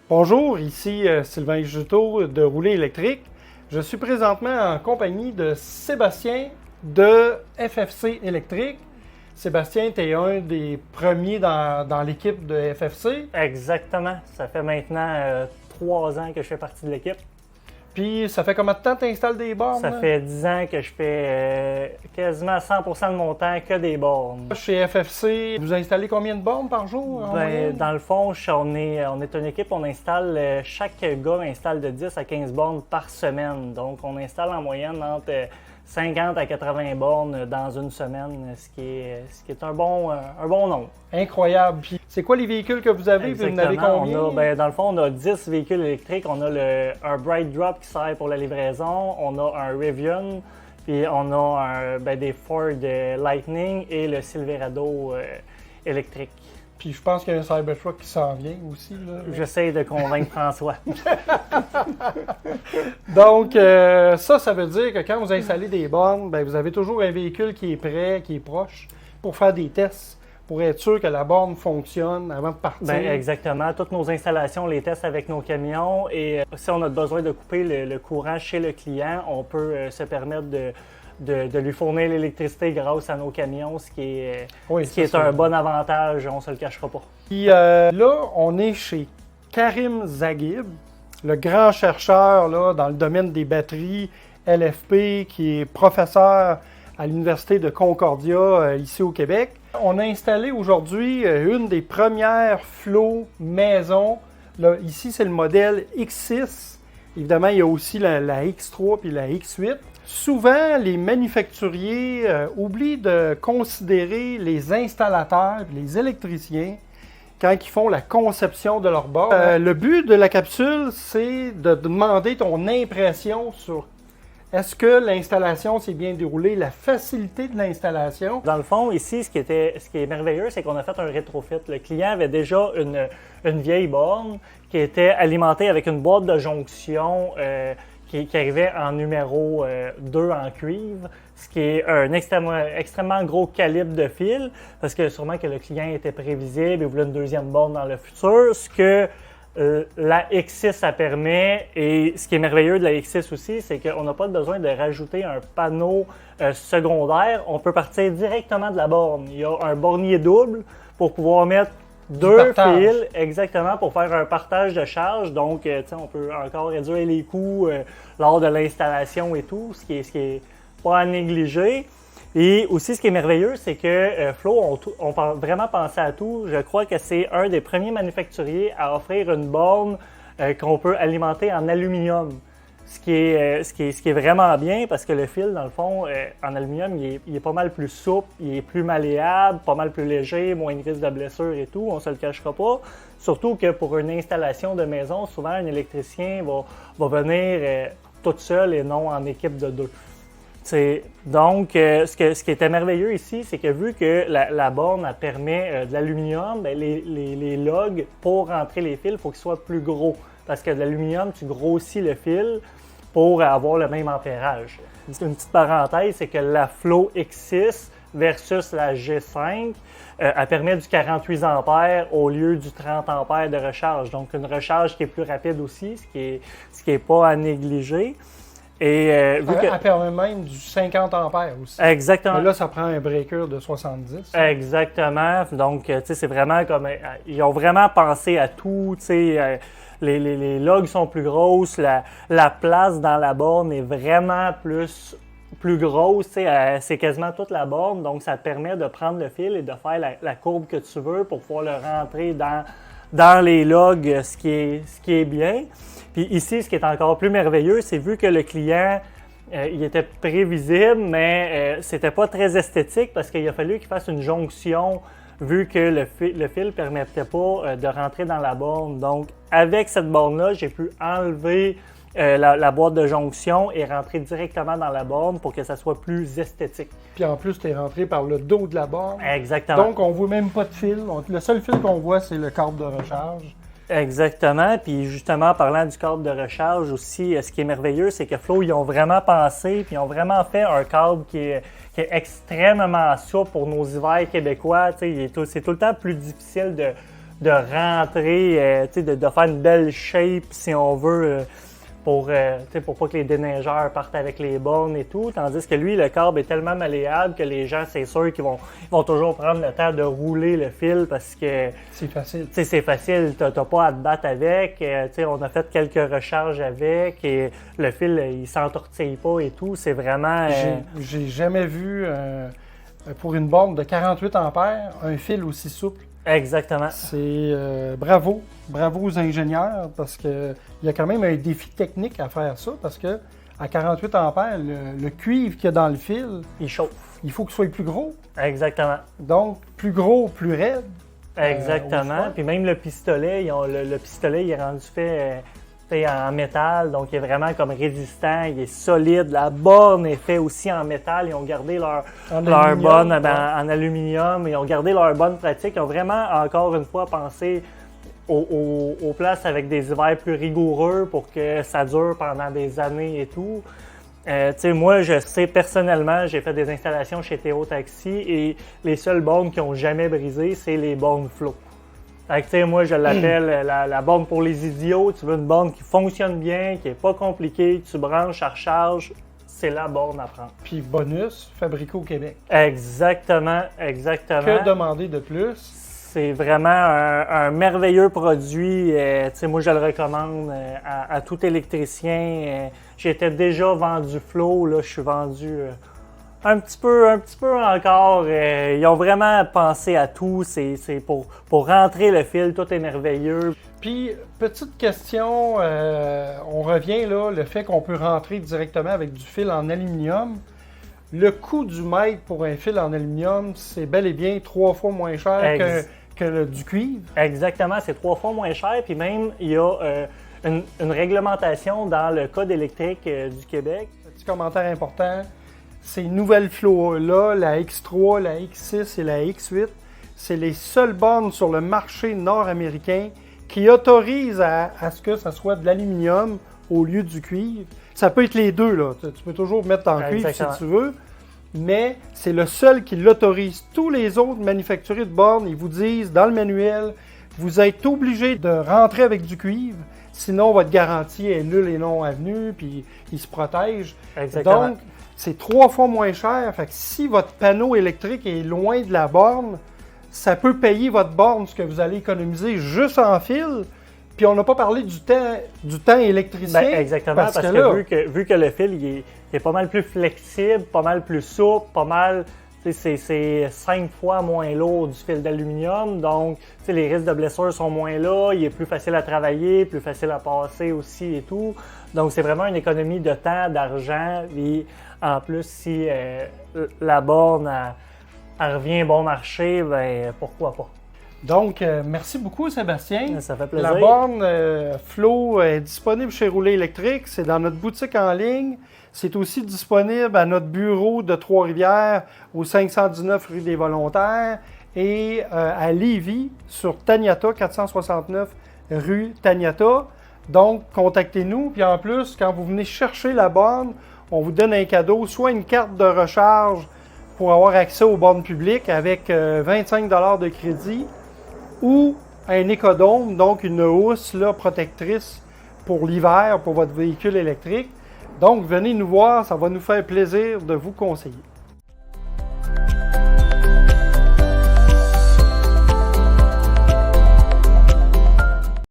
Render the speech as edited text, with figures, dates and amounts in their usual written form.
Bonjour, ici Sylvain Juteau de Rouler électrique. Je suis présentement en compagnie de Sébastien de FFC électrique. Sébastien, tu es un des premiers dans l'équipe de FFC. Exactement. Ça fait maintenant 3 ans que je fais partie de l'équipe. Puis, ça fait combien de temps que tu installes des bornes? Ça fait 10 ans que je fais quasiment 100% de mon temps que des bornes. Chez FFC, vous installez combien de bornes par jour? Dans le fond, on est une équipe, on installe, chaque gars installe de 10 à 15 bornes par semaine. Donc, on installe en moyenne entre 50 à 80 bornes dans une semaine, ce qui est un bon nombre. Incroyable. Puis, c'est quoi les véhicules que vous avez? Vous en avez combien? Dans le fond, on a 10 véhicules électriques. On a un Bright Drop qui sert pour la livraison. On a un Rivian. Puis on a des Ford Lightning et le Silverado électrique. Puis je pense qu'il y a un Cybertruck qui s'en vient aussi. J'essaie de convaincre François. Donc, ça veut dire que quand vous installez des bornes, vous avez toujours un véhicule qui est prêt, qui est proche, pour faire des tests, pour être sûr que la borne fonctionne avant de partir. Exactement. Toutes nos installations, on les teste avec nos camions. Et si on a besoin de couper le courant chez le client, on peut se permettre de lui fournir l'électricité grâce à nos camions, ce qui est un bon avantage, on ne se le cachera pas. Puis là, on est chez Karim Zaghib, le grand chercheur là, dans le domaine des batteries LFP, qui est professeur à l'Université de Concordia, ici au Québec. On a installé aujourd'hui une des premières flots maison. Là, ici, c'est le modèle X6. Évidemment, il y a aussi la X3 puis la X8. Souvent, les manufacturiers oublient de considérer les installateurs et les électriciens quand ils font la conception de leur borne. Le but de la capsule, c'est de demander ton impression sur est-ce que l'installation s'est bien déroulée, la facilité de l'installation. Dans le fond, ici, ce qui est merveilleux, c'est qu'on a fait un rétrofit. Le client avait déjà une vieille borne qui était alimentée avec une boîte de jonction qui arrivait en numéro 2 en cuivre, ce qui est un extrêmement gros calibre de fil, parce que sûrement que le client était prévisible et voulait une deuxième borne dans le futur, ce que la X6 ça permet. Et ce qui est merveilleux de la X6 aussi, c'est qu'on n'a pas besoin de rajouter un panneau secondaire. On peut partir directement de la borne. Il y a un bornier double pour pouvoir mettre deux fils, exactement, pour faire un partage de charge. Donc, on peut encore réduire les coûts lors de l'installation et tout, ce qui est pas à négliger. Et aussi, ce qui est merveilleux, c'est que Flow ont vraiment pensé à tout. Je crois que c'est un des premiers manufacturiers à offrir une borne qu'on peut alimenter en aluminium. Ce qui est vraiment bien parce que le fil, dans le fond, en aluminium, il est pas mal plus souple, il est plus malléable, pas mal plus léger, moins de risque de blessure et tout, on se le cachera pas. Surtout que pour une installation de maison, souvent un électricien va venir tout seul et non en équipe de 2. Donc, ce qui était merveilleux ici, c'est que vu que la borne elle permet de l'aluminium, les lugs, pour rentrer les fils, il faut qu'ils soient plus gros. Parce que de l'aluminium, tu grossis le fil pour avoir le même ampérage. Une petite parenthèse, c'est que la Flow X6 versus la G5, elle permet du 48 ampères au lieu du 30 ampères de recharge. Donc, une recharge qui est plus rapide aussi, ce qui est pas à négliger. Et, elle permet même du 50 ampères aussi. Exactement. Mais là, ça prend un breaker de 70. Exactement. Donc, c'est vraiment comme... Ils ont vraiment pensé à tout, les lugs sont plus grosses, la place dans la borne est vraiment plus grosse, c'est quasiment toute la borne, donc ça te permet de prendre le fil et de faire la courbe que tu veux pour pouvoir le rentrer dans les lugs, ce qui est bien. Puis ici, ce qui est encore plus merveilleux, c'est vu que le client, il était prévisible, mais c'était pas très esthétique parce qu'il a fallu qu'il fasse une jonction vu que le fil ne permettait pas de rentrer dans la borne. Donc, avec cette borne-là, j'ai pu enlever la boîte de jonction et rentrer directement dans la borne pour que ça soit plus esthétique. Puis en plus, tu es rentré par le dos de la borne. Exactement. Donc, on ne voit même pas de fil. Le seul fil qu'on voit, c'est le câble de recharge. Exactement. Puis justement, parlant du câble de recharge aussi, ce qui est merveilleux, c'est que Flow, ils ont vraiment pensé, puis ils ont vraiment fait un câble qui est extrêmement souple pour nos hivers québécois. C'est tout le temps plus difficile de rentrer, de faire une belle shape, si on veut, pour pas que les déneigeurs partent avec les bornes et tout. Tandis que lui, le câble est tellement malléable que les gens, c'est sûr qu'ils vont toujours prendre le temps de rouler le fil parce que C'est facile. c'est facile, t'as pas à te battre avec. On a fait quelques recharges avec et le fil, il s'entortille pas et tout. C'est vraiment... J'ai jamais vu, pour une borne de 48 ampères, un fil aussi souple. Exactement. C'est bravo aux ingénieurs parce qu'il y a quand même un défi technique à faire ça parce que à 48 ampères, le cuivre qu'il y a dans le fil, Il chauffe. il faut qu'il soit plus gros. Exactement. Donc, plus gros, plus raide. Exactement. Puis même le pistolet, le pistolet il est rendu fait en métal, donc il est vraiment comme résistant, il est solide. La borne est faite aussi en métal. Ils ont gardé leur bonne en aluminium. Ils ont gardé leur bonne pratique. Ils ont vraiment, encore une fois, pensé aux places avec des hivers plus rigoureux pour que ça dure pendant des années et tout. Moi, je sais personnellement, j'ai fait des installations chez Théo Taxi et les seules bornes qui n'ont jamais brisé, c'est les bornes flow. Fait que, moi, je l'appelle la borne pour les idiots. Tu veux une borne qui fonctionne bien, qui n'est pas compliquée, tu branches, ça recharge, c'est la borne à prendre. Puis bonus, fabriqué au Québec. Exactement. Que demander de plus? C'est vraiment un merveilleux produit. Moi, je le recommande à tout électricien. J'étais déjà vendu Flow, là, je suis vendu un petit peu encore. Ils ont vraiment pensé à tout. C'est pour rentrer le fil, tout est merveilleux. Puis, petite question, on revient là, le fait qu'on peut rentrer directement avec du fil en aluminium. Le coût du mètre pour un fil en aluminium, c'est bel et bien 3 fois moins cher que du cuivre. Exactement, c'est 3 fois moins cher. Puis même, il y a une réglementation dans le Code électrique du Québec. Petit commentaire important, ces nouvelles flots-là, la X3, la X6 et la X8, c'est les seules bornes sur le marché nord-américain qui autorisent à ce que ça soit de l'aluminium au lieu du cuivre. Ça peut être les deux, là. Tu peux toujours mettre en cuivre si tu veux, mais c'est le seul qui l'autorise. Tous les autres manufacturiers de bornes, ils vous disent dans le manuel, vous êtes obligé de rentrer avec du cuivre, sinon votre garantie est nulle et non avenue, puis il se protège. Exactement. Donc, c'est 3 fois moins cher. Fait que si votre panneau électrique est loin de la borne, ça peut payer votre borne, ce que vous allez économiser juste en fil. Puis on n'a pas parlé du temps électricien. Exactement, parce que là, vu que le fil il est pas mal plus flexible, pas mal plus souple, pas mal... C'est 5 fois moins lourd du fil d'aluminium, donc les risques de blessures sont moins là, il est plus facile à travailler, plus facile à passer aussi et tout. Donc c'est vraiment une économie de temps, d'argent, et en plus si la borne elle revient bon marché, ben pourquoi pas. Donc, merci beaucoup Sébastien. Ça fait plaisir. La borne Flow est disponible chez Rouler Électrique, c'est dans notre boutique en ligne. C'est aussi disponible à notre bureau de Trois-Rivières au 519 rue des Volontaires et à Lévis sur Taniata, 469 rue Taniata. Donc, contactez-nous. Puis en plus, quand vous venez chercher la borne, on vous donne un cadeau, soit une carte de recharge pour avoir accès aux bornes publiques avec 25 $ de crédit ou un écodôme, donc une housse là, protectrice pour l'hiver pour votre véhicule électrique. Donc, venez nous voir, ça va nous faire plaisir de vous conseiller.